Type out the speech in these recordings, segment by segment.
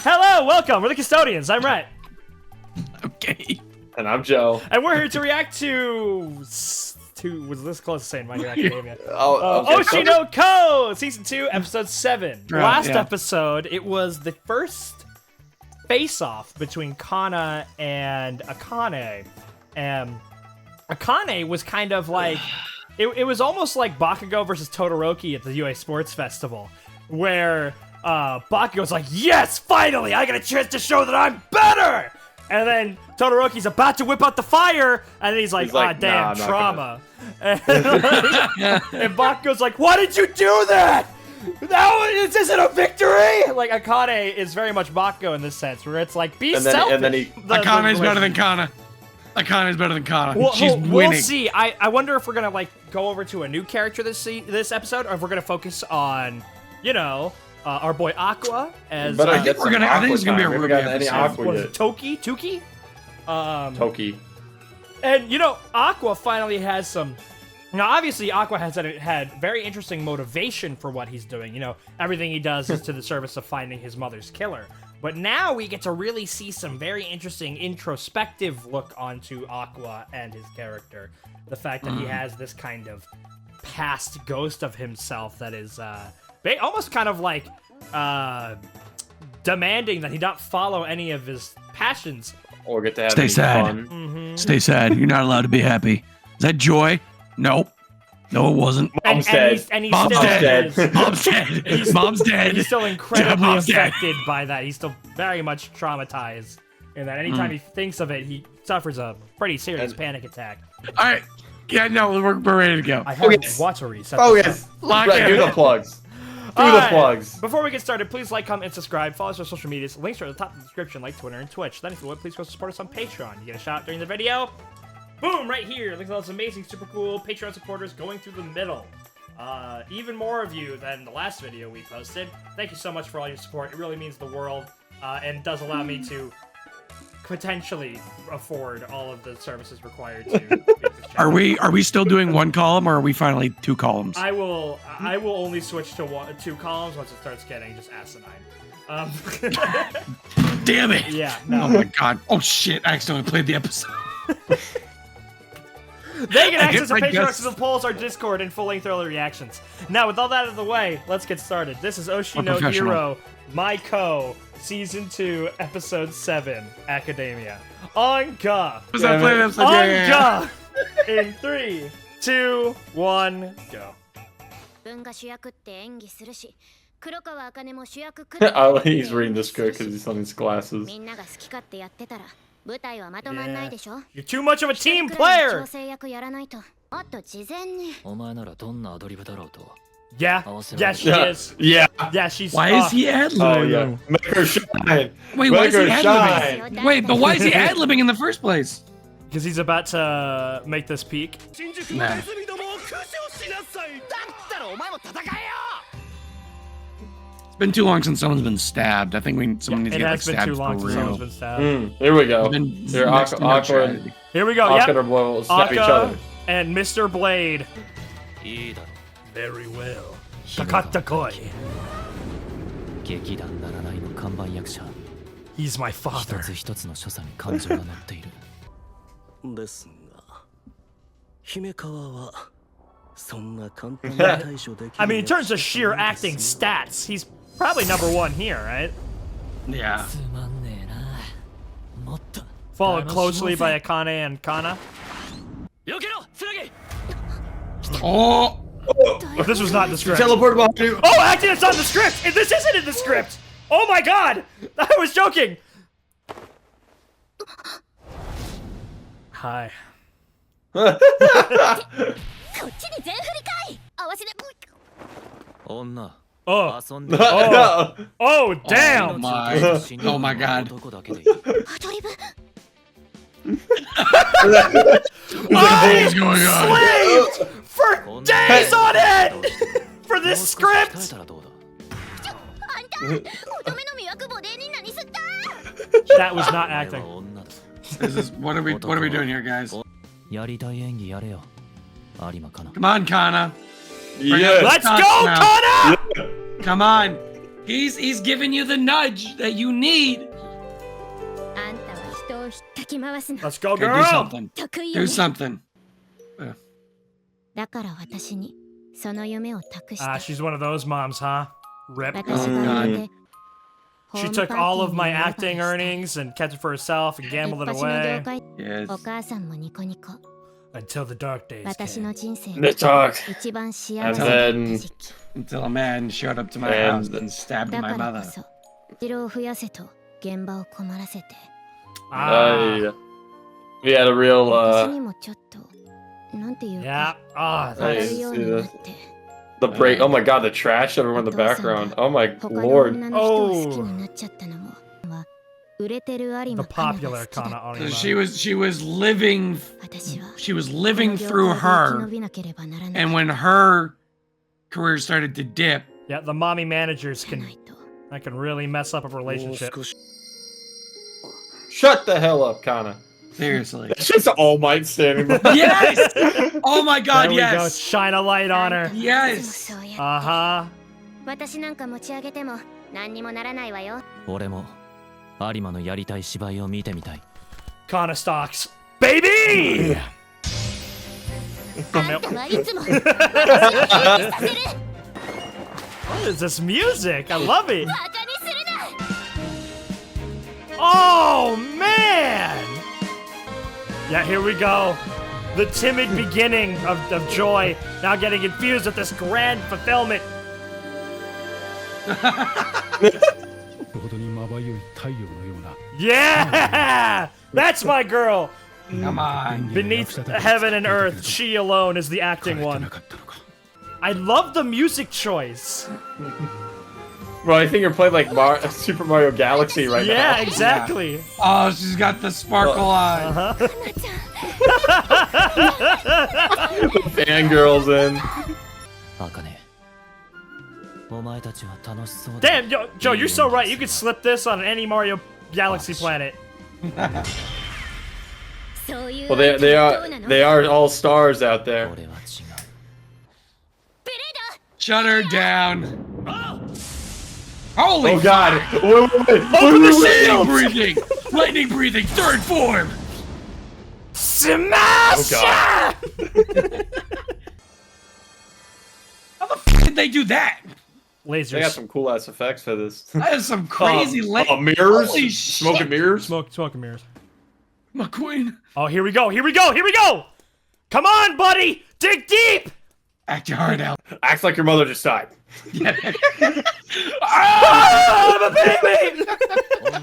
Hello, welcome. We're the Custodians. I'm Rhett. Okay. And I'm Joe. And we're here to react to was this close to saying My Hero Academia? Okay. Oshi No Ko, Season 2, Episode 7. Right, Last yeah. episode, it was the first face-off between Kanda and Akane. And Akane was kind of like... It was almost like Bakugo versus Todoroki at the UA Sports Festival, where Bakugo's like, yes, finally, I get a chance to show that I'm better! And then Todoroki's about to whip out the fire, and then he's like, damn, nah, trauma. And Bakugo's like, why did you do that? No, this isn't a victory! Like, Akane is very much Bakugo in this sense, where it's like, be selfish. And then Akane's better than Kana. Akane's better than Kana. She's winning. We'll see. I wonder if we're gonna like go over to a new character this episode, or if we're gonna focus on, you know, our boy Aqua as. But I think it's gonna be a Ruby episode. What is it, Toki? Toki. And you know, Aqua finally has some. Now, obviously, Aqua has had very interesting motivation for what he's doing. You know, everything he does is to the service of finding his mother's killer. But now we get to really see some very interesting introspective look onto Aqua and his character. The fact that he has this kind of past ghost of himself that is almost kind of like demanding that he not follow any of his passions. Or get to have Stay sad. fun. Stay sad. You're not allowed to be happy. Is that joy? Nope. No, it wasn't. Mom's dead. Mom's still dead. is- Mom's dead. Mom's dead. He's still incredibly Mom's dead. affected by that. He's still very much traumatized. And that anytime he thinks of it, he suffers a pretty serious panic attack. All right. Yeah, no, we're ready to go. I have yes. Watery. Oh, yes. Lock Right, in. do the plugs. Do All the right. plugs. Before we get started, please like, comment, and subscribe. Follow us on social medias. Links are at the top of the description, like Twitter and Twitch. Then if you would, please go support us on Patreon. You get a shout out during the video. Boom, right here. Look at all those amazing, super cool Patreon supporters going through the middle. Even more of you than the last video we posted. Thank you so much for all your support. It really means the world, and does allow me to potentially afford all of the services required to make this channel. Are we still doing one column, or are we finally two columns? I will only switch to two columns once it starts getting just asinine. Damn it! Yeah. Oh No. my god! Oh shit! I accidentally played the episode. They can access I the Patreon guess- exclusive polls, our Discord, and full-length early reactions. Now, with all that out of the way, let's get started. This is Oshi No professional. Hero, My Ko, Season 2, Episode 7, Academia. On Ga! Was I playing the episode? On Yeah. Ga! In 3, 2, 1, go. 自分が主役って演技するし、黒川茜も主役く He's reading the script because he's on his glasses. みんなが好き勝手やってたら舞台はまとまんないでしょ。 You're too much of a team くらい player! 調整役やらないと。あと事前に。お前ならどんなアドリブだろうと。 Yeah, yeah, she Yeah. is. Yeah. Yeah, she's. Why is he ad-libbing? Oh, yeah. Make her shine. Wait, why is Make he her ad-libbing? shine. Wait, but why is he ad-libbing in the first place? Because he's about to make this peak. Nah. It's been too long since someone's been stabbed. I think someone needs to It get like has been stabbed too long for since real. someone's been stabbed. Here we go. Been Here, next to no Aqua tragedy. Here we go, and yep. will snap each Akka other. and Mr. Blade. いいだろ Very well. Takata Koi. 劇団ならないの看板役者 He's my 一 father. つ一つの所作に感情が乗っているですが姫川はそんな簡単に対処できる I mean, in terms of sheer acting stats, he's probably number one here, right? Yeah. つまんねえなもっと Followed closely by Akane and Kana. 避けろつなぎ Oh! This was not in the script. Teleport behind you. Oh, actually, it's on the script! This isn't in the script! Oh my god! I was joking! Hi. こっちに全振りかい。合わせで。女 Oh. 遊んで Oh. Oh, Oh damn! my! Oh my god! 男だけでいいアドリブ。 What is going on? Slaved for days on end for this もう少し鍛え script! たらどうだあんた、乙女の魅惑ボディに何すった。 That was not お前 acting. は女だ This is what are we doing here, guys? やりたい演技やれよ有馬かな Come on, Kana. Yes. Let's Stop go, now. Kana! Come on. He's giving you the nudge that you need. あんたは人をひったき回すの Let's go, Okay, do girl! something. 得意よ Do ね something. だから私にその夢を託して Ah, she's one of those moms, huh? Rip. 私が売れて She took all of my acting earnings and kept it for herself and 一 gambled it 発の away 業界 Yes. お母さんもニコニコ until the dark days 私の came. 人生 The で talk. 一番幸 And せだった then 時期 Until a man showed up to my And- house and stabbed だ my からこ mother. そ城を増やせと現場を困らせて Ah, We had a real 私にもちょっとなんていう yeah. か Ah, 笑 Nice. うようになって the break. Oh my god, the trash everywhere in the background. Oh my 他の lord. 女の人を好きになっちゃったのもは売れてる有 the 馬カナが popular 好きだ Kana So Arima. she was living 私は she was この living 業 through 界で生き延 her, びなければならない and when her career started to dip, Yeah, the mommy managers じゃ can ないと that can really mess up a もう relationship. 少し Shut the hell up, Kana. seriously. It's just All Might standing by. Yes! Oh my There god, we go. yes! Shine a light on あん her. たもいつも Yes. そうやって Uh-huh. 私なんか持ち上げても何にもならないわよ俺も有馬のやりたい芝居を見てみたい Kana stocks. Baby! あんたはいつも What is this music? I love it. バカにするな Oh, man! Yeah, here we go. The timid beginning of joy, now getting infused with this grand fulfillment. ほどにまばゆい太陽のような Yeah! That's my girl! Come on. Beneath heaven and earth, she alone is the acting 枯れて one. なかったのか I love the music choice. Bro, I think you're playing like Super Mario Galaxy right Yeah, now. exactly. Oh, she's got the sparkle eye. Uh-huh. The fangirls in. 茜お前たちは楽しそうだ Damn, Joe, you're so right. You could slip this on any Mario Galaxy planet. そういう Well, they あんたはどうなの they are all stars out there. 俺は違う Shut her down. Holy Oh god! Wait, wait, wait. Open the lightning shield! breathing! Lightning breathing, third form! Smash! Oh, God. How the f did they do that? They got Lasers. some cool ass effects for this. That is some crazy mirrors? Holy Smoking shit. mirrors? Smoking mirrors. McQueen. Oh, here we go. Here we go. Here we go. Come on, buddy. Dig deep. Act your heart out. Acts like your mother just died. Ah, I'm a baby.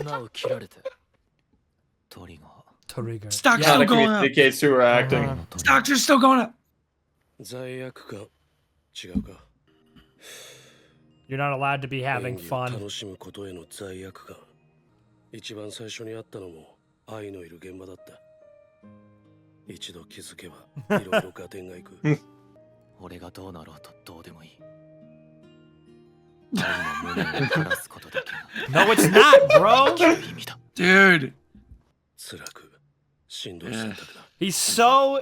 女を切られてトリガー Trigger. Stocks Yeah, still the going up. kids who were acting. Uh-huh. のトリガー Stocks are still going up. 罪悪感違うか You're not allowed to be 演 having 技を fun. 楽しむことへの罪悪感一番最初にあったのも愛のいる現場だった一度気づけばいろいろ合点がいく俺がどうなろうとどうでもいい愛の胸を晴らすことだけ No, it's not, bro. が意味だ Dude. 辛くしんどい選択だ He's so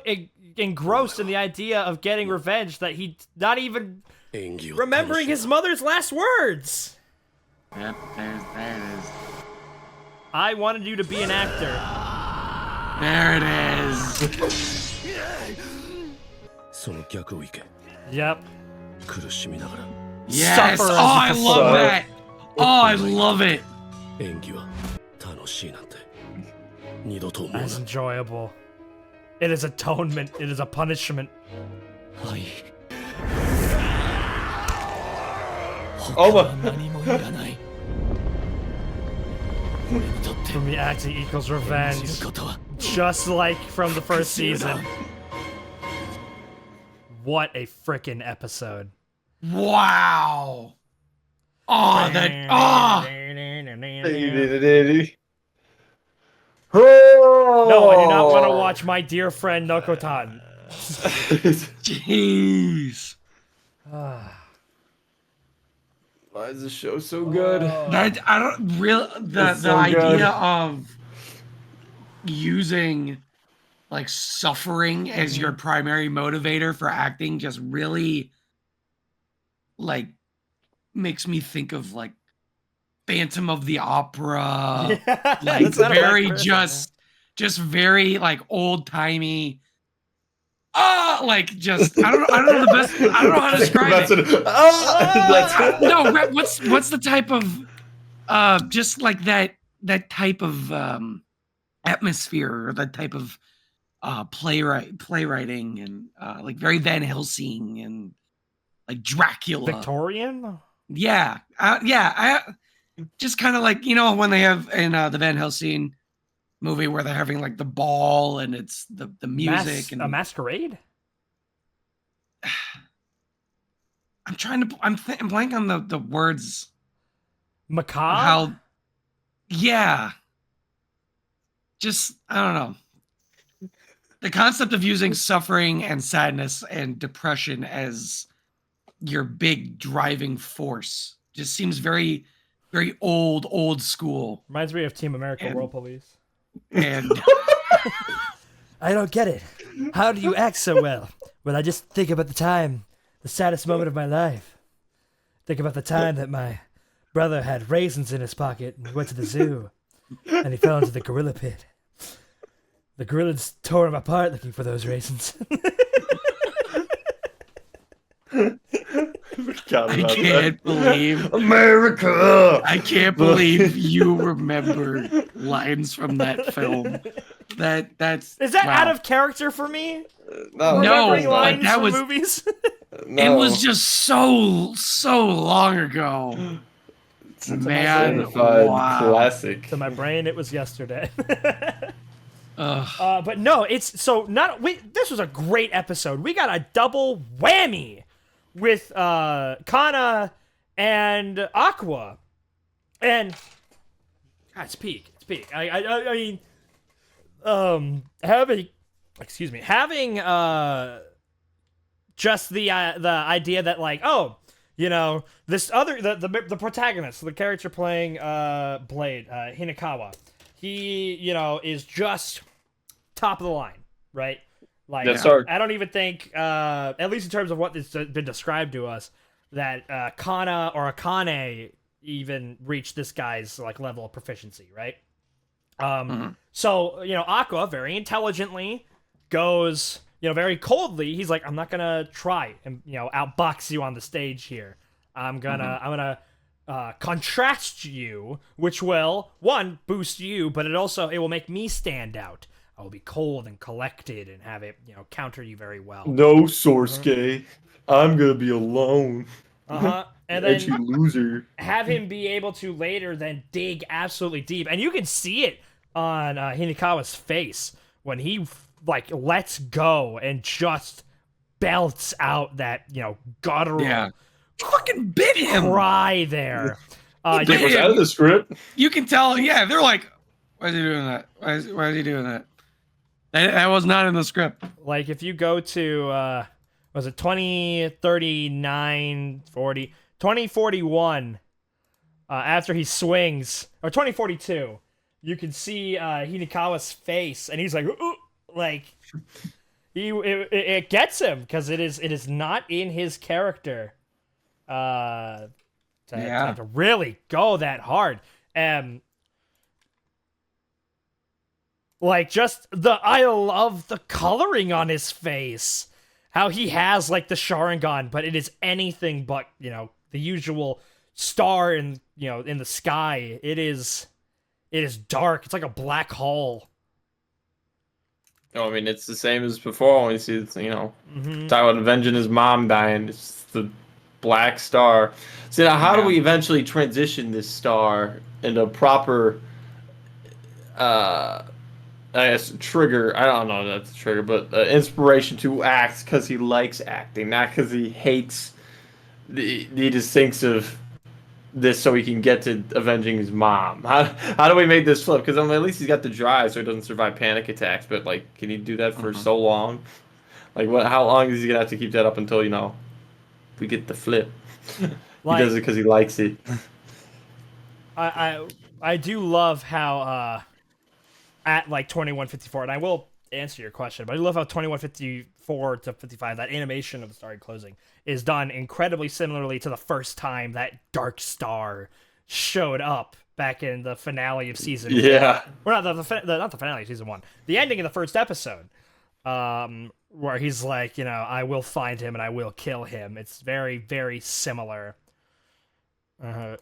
engrossed in the idea of getting revenge that he's not even 演技を remembering his mother's last words. Yep, there it is. I wanted you to be an actor. There it is. その逆をいけ Yep. 苦しみながら Yes. Suffer Oh, as I you love prefer. that. Oh, I love it. 演技は楽しいなんて二度と思うな That's enjoyable. It is atonement. It is a punishment. 愛 Oh 他は my. 何もいらない俺にとって For me, acting equals 演じ revenge. ることは Just like from the first season. What a frickin' episode. Wow. Oh, that. Oh. No, I do not want to watch my dear friend Nokotan. Jeez. Why is this show so good? I don't really the It's so idea good. of using like suffering as your primary motivator for acting just really like makes me think of like Phantom of the Opera, Yeah, like that's not a bad very comparison. just very like old timey. Like just I don't know the best. I don't know how to describe it. No, what's the type of just like that type of atmosphere or that type of playwriting and like very Van Helsing and like Dracula. Victorian? Yeah. I just kind of like, when they have in the Van Helsing movie where they're having like the ball and it's the music and a masquerade? I'm trying to I'm blank on the words. Macabre? How yeah. Just I don't know. The concept of using suffering and sadness and depression as your big driving force just seems very, very old school. Reminds me of Team America World Police. And I don't get it. How do you act so well? Well, I just think about the saddest moment of my life. Think about the time that my brother had raisins in his pocket and went to the zoo. And he fell into the gorilla pit. The gorillas tore him apart looking for those raisins. I can't believe America. I can't believe you remember lines from that film. That's Is that wow. out of character for me? No, Remembering but lines that from was- movies? It was just so long ago. Man, certified wow. classic. To my brain, it was yesterday. Ugh. But no, this was a great episode. We got a double whammy with Kana and Aqua, and God, it's peak. I mean, having just the idea that like, oh, this other the protagonist, the character playing Blade, Hinakawa, he is just top of the line, right? Like, Yes, sir. I don't even think, at least in terms of what has been described to us, that Kana or Akane even reached this guy's like level of proficiency, right? So Aqua very intelligently goes, very coldly. He's like, I'm not gonna try and outbox you on the stage here. I'm gonna contrast you, which will boost you, but it will make me stand out. I will be cold and collected and have it, counter you very well. No, Sorsuke. I'm gonna be alone. And And you then loser. have him be able to later then dig absolutely deep, and you can see it on Hinakawa's face when he like lets go and just belts out that guttural Fucking bit him. cry there. It was out of the script. You can tell. Yeah, they're like, why is he doing that? Why is he doing that? That was not in the script. Like if you go to was it 2039 40 2041 after he swings, or 2042, you can see Hinakawa's face and he's like, ooh, like it gets him because it is not in his character to really go that hard. Like I love the coloring on his face. How he has like the Sharingan, but it is anything but, the usual star in the sky. It is dark. It's like a black hole. No, I mean it's the same as before when you see talk about avenging his mom dying. It's the black star. So now how do we eventually transition this star into a proper I guess trigger. I don't know if that's a trigger, but inspiration to act because he likes acting, not because he hates he just thinks of this so he can get to avenging his mom. How do we make this flip? Because at least he's got the drive so he doesn't survive panic attacks. But like, can he do that for so long? Like, how long is he gonna have to keep that up until we get the flip? Like, he does it because he likes it. I do love how at like 2154, and I will answer your question, but I love how 2154 to 55, that animation of the starry closing, is done incredibly similarly to the first time that dark star showed up back in the finale of season Yeah. one. Or not the finale of season 1. The ending of the first episode. Where he's like, I will find him and I will kill him. It's very, very similar. Kind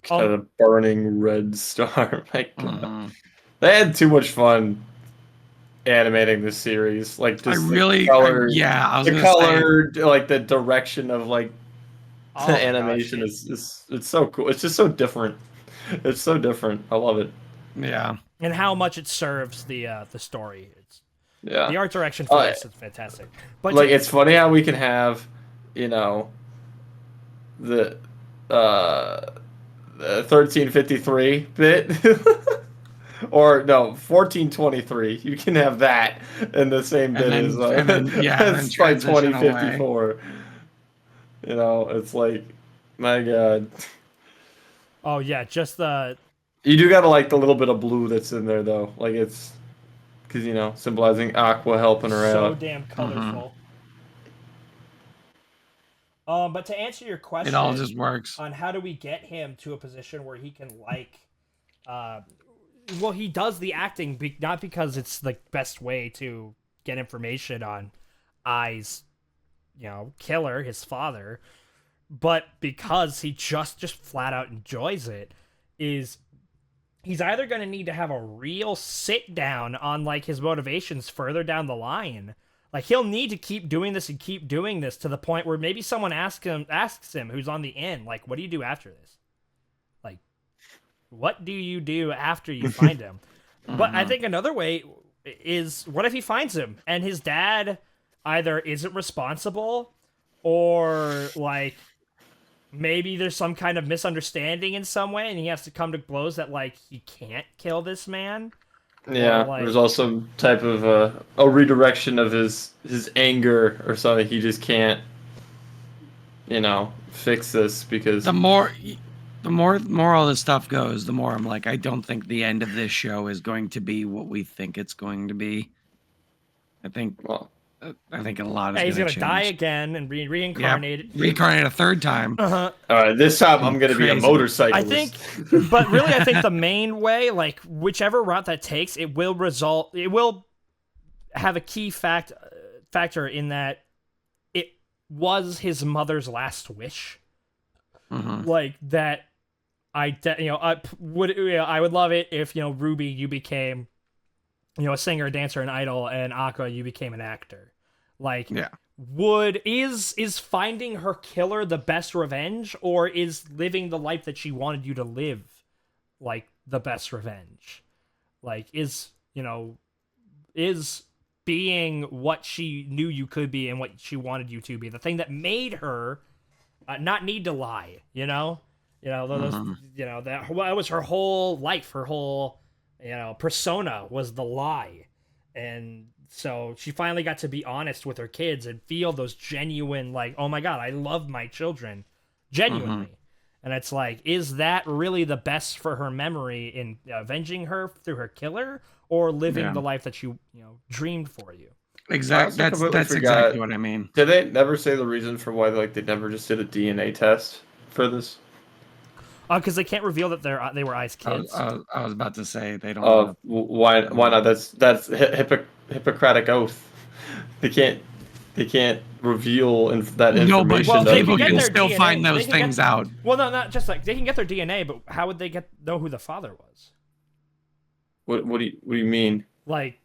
of burning red star. My God. Mm-hmm. They had too much fun animating this series. Like, just the color, like the direction of like the animation is it's so cool. It's just so different. It's so different. I love it. Yeah. And how much it serves the story. The art direction for this is fantastic. But like, it's funny how we can have, the 1353 bit, or no, 1423. You can have that in the same bit as it's like 2054. It's like, my God. Oh yeah, just the. You do gotta like the little bit of blue that's in there though. Like, it's because symbolizing Aqua helping her out. So damn colorful. But to answer your question, it all just works on how do we get him to a position where he can well, he does the acting not because it's the best way to get information on Ai's, killer, his father, but because he just flat out enjoys it. He's either going to need to have a real sit down on like his motivations further down the line. Like, he'll need to keep doing this and keep doing this to the point where maybe someone asks him who's on the inn, like, what do you do after this? Like, what do you do after you find him? But I think another way is, what if he finds him and his dad either isn't responsible, or like maybe there's some kind of misunderstanding in some way and he has to come to blows that like he can't kill this man. Yeah, there's also some type of a redirection of his anger or something. He just can't, fix this because the more all this stuff goes, the more I'm like, I don't think the end of this show is going to be what we think it's going to be. I think a lot is he's going to die again and be reincarnated. Yeah, reincarnate a third time. This time I'm going to be a motorcyclist. I think, but really, I think the main way, like whichever route that takes, it will have a key factor in that it was his mother's last wish. Like that, I would love it if Ruby, you became a singer, a dancer, an idol, and Aqua, you became an actor. Like, is finding her killer the best revenge, or is living the life that she wanted you to live, like, the best revenge? Like, is being what she knew you could be and what she wanted you to be the thing that made her not need to lie? That was her whole life, her whole persona was the lie. And so she finally got to be honest with her kids and feel those genuine, like, oh my God, I love my children genuinely. And it's like, is that really the best for her memory in avenging her through her killer, or living the life that you dreamed for you? Exactly. That's exactly what I mean. Did they never say the reason for why they never just did a DNA test for this? Because they can't reveal that they were Ai's kids. I was about to say they don't. Why not? That's Hippocratic oath. They can't reveal that information. No, but people can still DNA, find those things out. Well, no, not just like they can get their DNA, but how would they know who the father was? What do you mean? Like,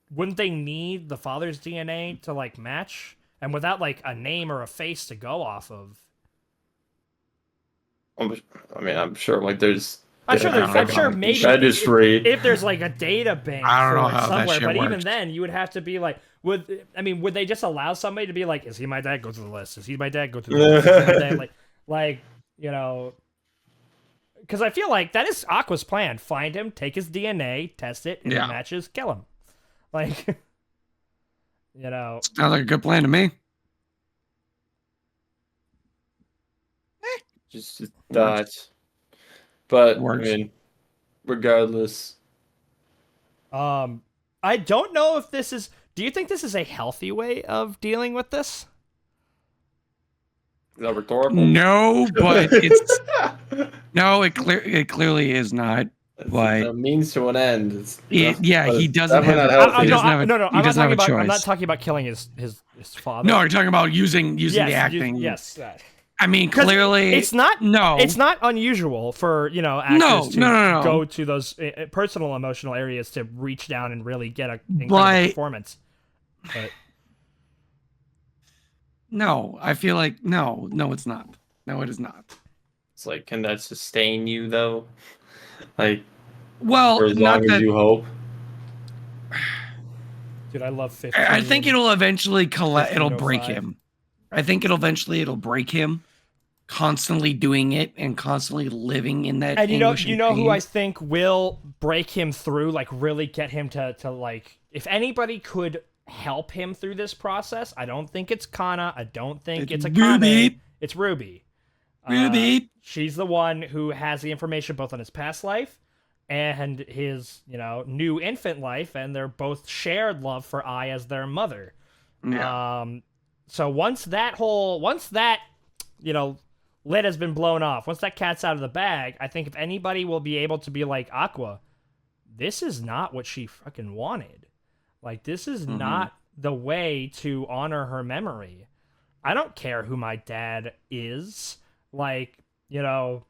wouldn't they need the father's DNA to like match? And without like a name or a face to go off of. I'm sure like there's. I'm sure maybe registry. If there's like a data bank I don't know for it how somewhere, that shit but even works. then you would have to be like, would they just allow somebody to be like, is he my dad? Go through the list. Is he my dad? Go through the list. Is he my dad? Like because I feel like that is Aqua's plan. Find him, take his DNA, test it, and if it matches, kill him. Like, sounds like a good plan to me. Just thoughts. But Works. I mean, regardless. I don't know if this is. Do you think this is a healthy way of dealing with this? that rhetorical? No, but it's no. It clearly is not. But a means to an end. he doesn't definitely have. not healthy. He doesn't have a, no. he doesn't have a choice. I'm not talking about killing his father. No, you're talking about using the acting. Yes. I mean, clearly, it's not. No, it's not unusual for actors to no. go to those personal emotional areas to reach down and really get a incredible performance. But no, I feel like no, it's not. No, it is not. It's like, can that sustain you though? Like, well, for as long as you hope. Dude, I love 15. I think it'll eventually it'll break him. I think it'll break him. Constantly doing it and constantly living in that. And you know who I think will break him through, like really get him to like, if anybody could help him through this process, I don't think it's Kana. I don't think it's Akane. Ruby. It's Ruby. Ruby. She's the one who has the information both on his past life and his, new infant life, and they're both shared love for Ai as their mother. Yeah. So once that lid has been blown off, once that cat's out of the bag, I think if anybody will be able to be like Aqua, this is not what she fucking wanted. Like, this is not the way to honor her memory. I don't care who my dad is. Like, I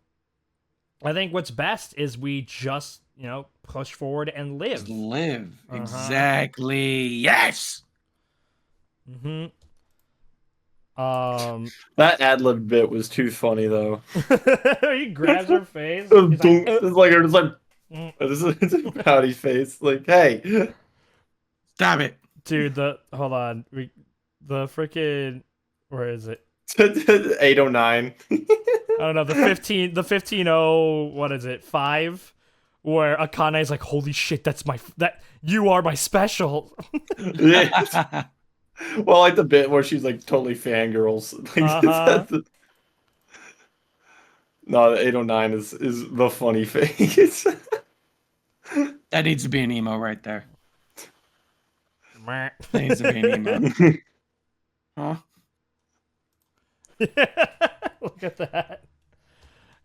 think what's best is we just, push forward and live. Just live. Exactly. Yes. Mm-hmm. That ad-lib bit was too funny though. He grabs her face. It's a pouty face. Like, hey, stop it, dude. Hold on. The freaking, where is it? 809. I don't know. The 15 what is it? 5, where Akane is like, holy shit, you are my special. Yeah. Well, like the bit where she's like totally fangirls. No, the 809 is the funny face. That needs to be an emo right there. That needs to be an emo. Huh? Look at that.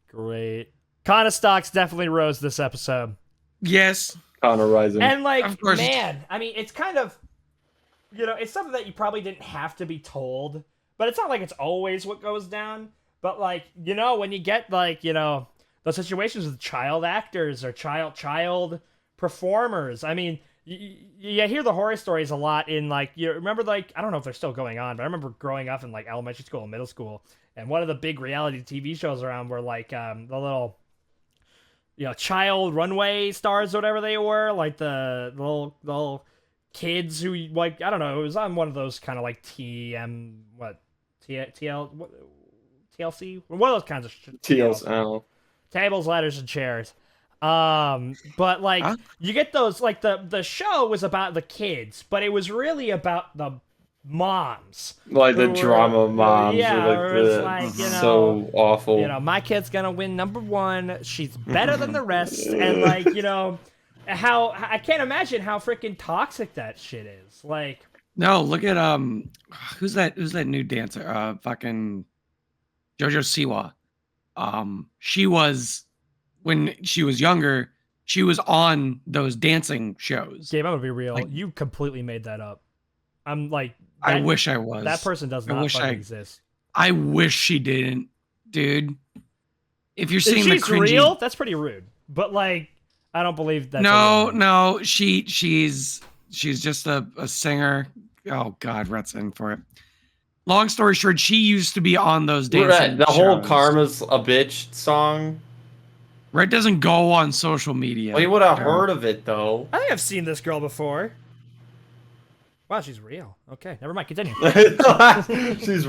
Great. Kana stocks definitely rose this episode. Yes. Kana rising. And man, I mean, it's kind of, it's something that you probably didn't have to be told, but it's not like it's always what goes down. But when you get those situations with child actors or child performers, I mean, you hear the horror stories a lot in you remember I don't know if they're still going on, but I remember growing up in elementary school and middle school, and one of the big reality TV shows around were the little child runway stars or whatever they were, the little kids who I don't know, it was on one of those kind of TLC, one of those kinds of TLC, tables, ladders, and chairs. But you get those the show was about the kids, but it was really about the moms, the drama moms. So awful. My kid's gonna win #1. She's better than the rest, and how I can't imagine how freaking toxic that shit is. No, look at who's that new dancer? Fucking JoJo Siwa. She was, when she was younger, she was on those dancing shows. Gabe, I'm gonna be real. You completely made that up. I'm I wish I was. That person does not exist. I wish she didn't, dude. If you're seeing the cringy, real, that's pretty rude. But I don't believe that. No, she's just a singer. Oh God, Rhett's in for it. Long story short, she used to be on those dancing The whole shows. "Karma's a Bitch" song. Rhett doesn't go on social media. Well, you would have heard of it though. I think I've seen this girl before. Wow, she's real. Okay, never mind. Continue.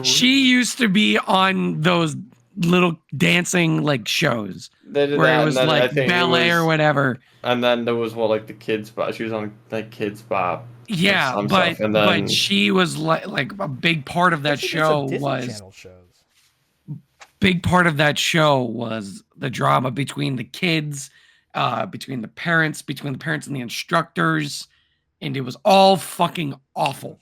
She used to be on those little dancing shows where it was ballet or whatever. And then there was the Kids Bop. She was on Kids Bop. Yeah, but she was like a big part of that show was. Big part of that show was the drama between the kids, between the parents and the instructors, and it was all fucking awful.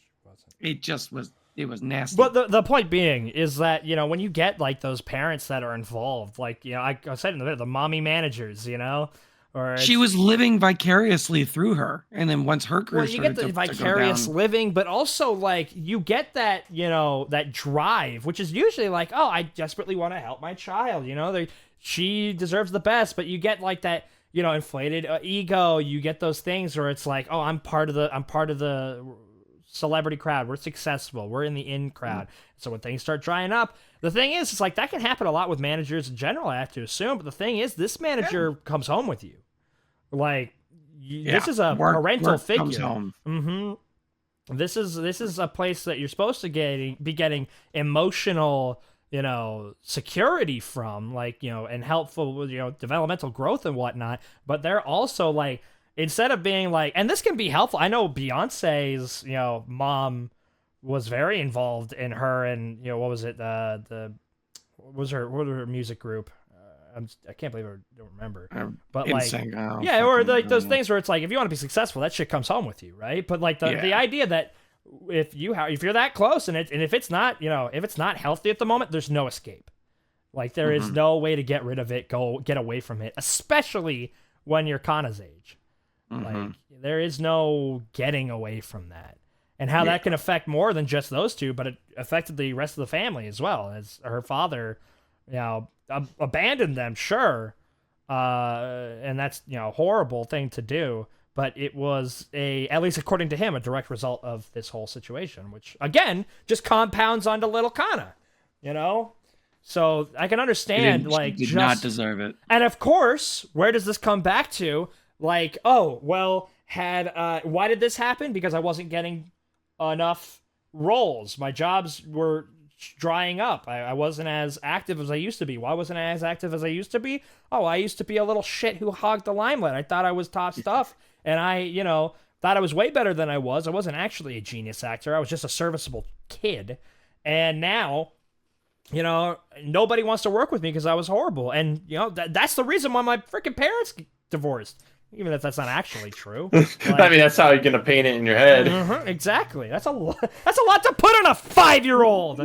It just was It was nasty. But the point being is that, you know, when you get like those parents that are involved, like, you know, I said in the video, the mommy managers, you know, or she was living vicariously through her, and then once her career you get the vicarious living, but also like you get that, you know, that drive, which is usually like, oh, I desperately want to help my child, you know, she deserves the best, but you get like that, you know, inflated ego. You get those things where it's like, oh, I'm part of the celebrity crowd. We're successful. We're in the in crowd. So when things start drying up, the thing is, it's like that can happen a lot with managers in general, I have to assume. But the thing is, this manager comes home with you. Like, this is a parental figure. Comes home. Mm-hmm. This is a place that you're supposed to be getting emotional, you know, security from, like, you know, and helpful, you know, developmental growth and whatnot. But they're also like, instead of being like, and this can be helpful. I know Beyonce's, you know, mom was very involved in her, and, you know, what was it? What was her music group? I can't believe I don't remember. But like, yeah, or like those things where it's like, if you want to be successful, that shit comes home with you, right? But like the idea that if you're that close and if it's not, you know, if it's not healthy at the moment, there's no escape. Like there is no way to get rid of it, get away from it, especially when you're Kana's age. Like there is no getting away from that. And how that can affect more than just those two, but it affected the rest of the family as well, as her father, you know, abandoned them, sure. And that's, you know, a horrible thing to do. But it was at least according to him, a direct result of this whole situation, which, again, just compounds onto little Kana, you know? So I can understand, she did not deserve it. And of course, where does this come back to? Like, oh, well, why did this happen? Because I wasn't getting enough roles. My jobs were drying up. I wasn't as active as I used to be. Why wasn't I as active as I used to be? Oh, I used to be a little shit who hogged the limelight. I thought I was top stuff, and I, you know, thought I was way better than I was. I wasn't actually a genius actor. I was just a serviceable kid. And now, you know, nobody wants to work with me because I was horrible. And, you know, that's the reason why my freaking parents divorced. Even if that's not actually true. Like, I mean, that's how you're gonna paint it in your head. Exactly. That's a lot to put on a 5-year-old.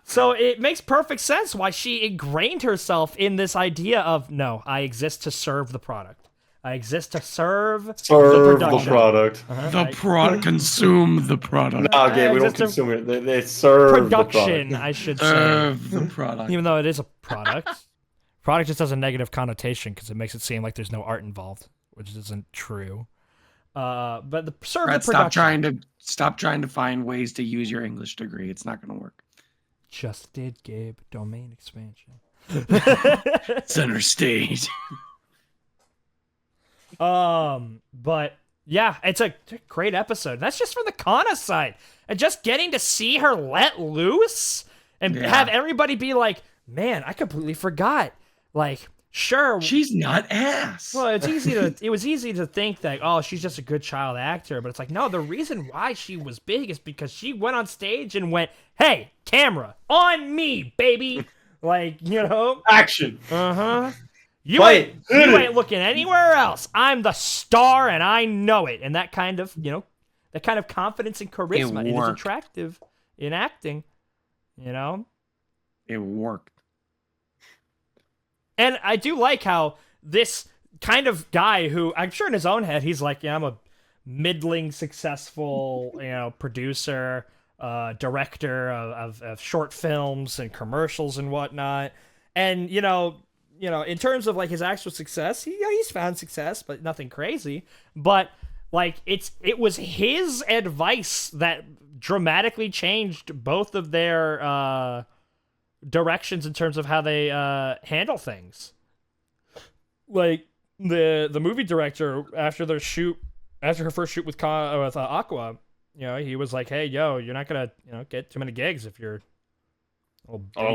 So it makes perfect sense why she ingrained herself in this idea of, no, I exist to serve the product. I exist to serve the product. The product. Consume the product. No, okay, we don't consume it. They serve production, the product. I should serve say. The product. Even though it is a product. Product just has a negative connotation because it makes it seem like there's no art involved, which isn't true. But the production. Stop trying to find ways to use your English degree. It's not going to work. Just did, Gabe. Domain expansion. Center stage. But yeah, it's a great episode. That's just from the Kana side, and just getting to see her let loose and have everybody be like, "Man, I completely forgot." Like, sure, she's not ass. Well, it was easy to think that, oh, she's just a good child actor, but it's like, no, the reason why she was big is because she went on stage and went, "Hey, camera, on me, baby." Like, you know, action. You ain't looking anywhere else. I'm the star and I know it. And that kind of, you know, that kind of confidence and charisma is attractive in acting, you know? It worked. And I do like how this kind of guy who, I'm sure in his own head, he's like, yeah, I'm a middling successful, you know, producer, director of short films and commercials and whatnot. And, you know, in terms of like his actual success, he's found success, but nothing crazy. But like it was his advice that dramatically changed both of their directions in terms of how they handle things. Like the movie director after her first shoot with Aqua, you know, he was like, "Hey, yo, you're not gonna, you know, get too many gigs if you're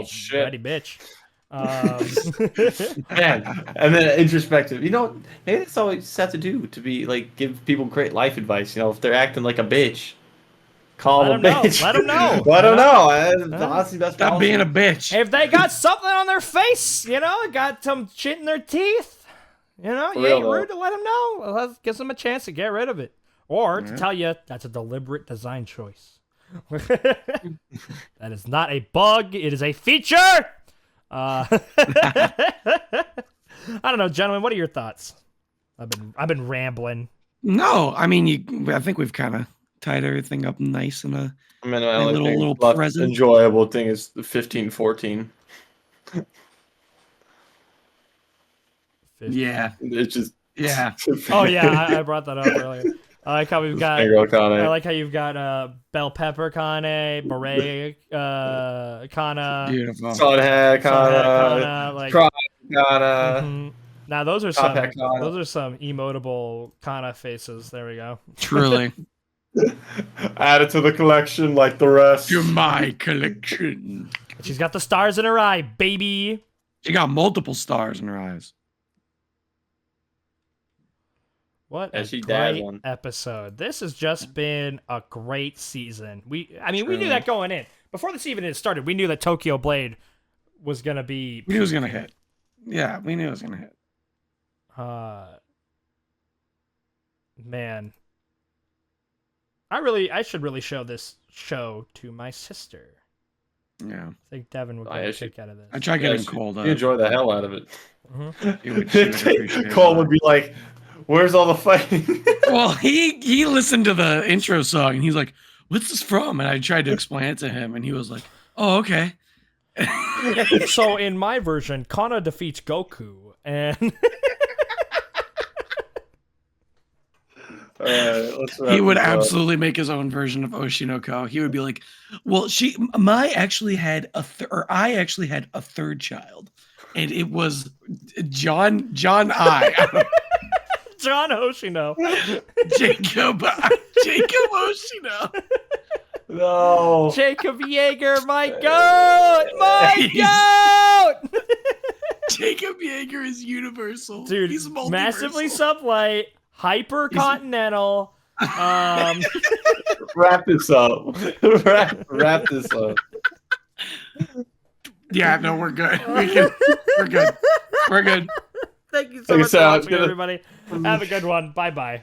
shit, ready, bitch." Man, and then introspective. You know, maybe that's all you just have to do to be like give people great life advice. You know, if they're acting like a bitch, call them a bitch. Let them know. Well, I don't know. Honestly, that's stop being a bitch. If they got something on their face, you know, got some shit in their teeth, you know, you ain't rude to let them know. Gives them a chance to get rid of it. Or to tell you, that's a deliberate design choice. That is not a bug. It is a feature. I don't know, gentlemen. What are your thoughts? I've been rambling. No, I mean, I think we've kind of tied everything up nice in a I mean, the only little thing left present. enjoyable thing is the 15-14. Yeah. It's just Yeah. Oh yeah, I brought that up earlier. I like how we've got. I like how you've got Bell Pepper Kane, Beret Kana, Beautiful. Sunhead Kana, like Cry Kana. mhm. Now those are Top some hat Kana. emotable Kana faces. There we go. Truly. Add it to the collection like the rest. To my collection. She's got the stars in her eye, baby. She got multiple stars in her eyes. What Yeah, a she dabbed great one. episode. This has just been a great season. We knew that going in. Before this even started, we knew that Tokyo Blade was going to be... We knew it was going to hit. Yeah, we knew it was going to hit. Man. I should really show this show to my sister. Yeah. I think Devin would get a kick out of this. I tried getting Cole to... You enjoy the hell out of it. She would appreciate Cole that. would be like, where's all the fighting? Well, he listened to the intro song and he's like, "What's this from?" And I tried to explain it to him, and he was like, "Oh, okay." So in my version, Kana defeats Goku, and he would absolutely make his own version of Oshi No Ko. He would be like, "Well, I actually had a third child, and it was John I." John Hoshino. Jacob Oshino. No. Jacob Yeager, my goat! My goat! Jacob Yeager is universal. Dude, he's massively sublight, hyper continental. Wrap this up. Wrap this up. Yeah, no, we're good. We're good. We're good. Thank you so much for watching, everybody. Have a good one. Bye-bye.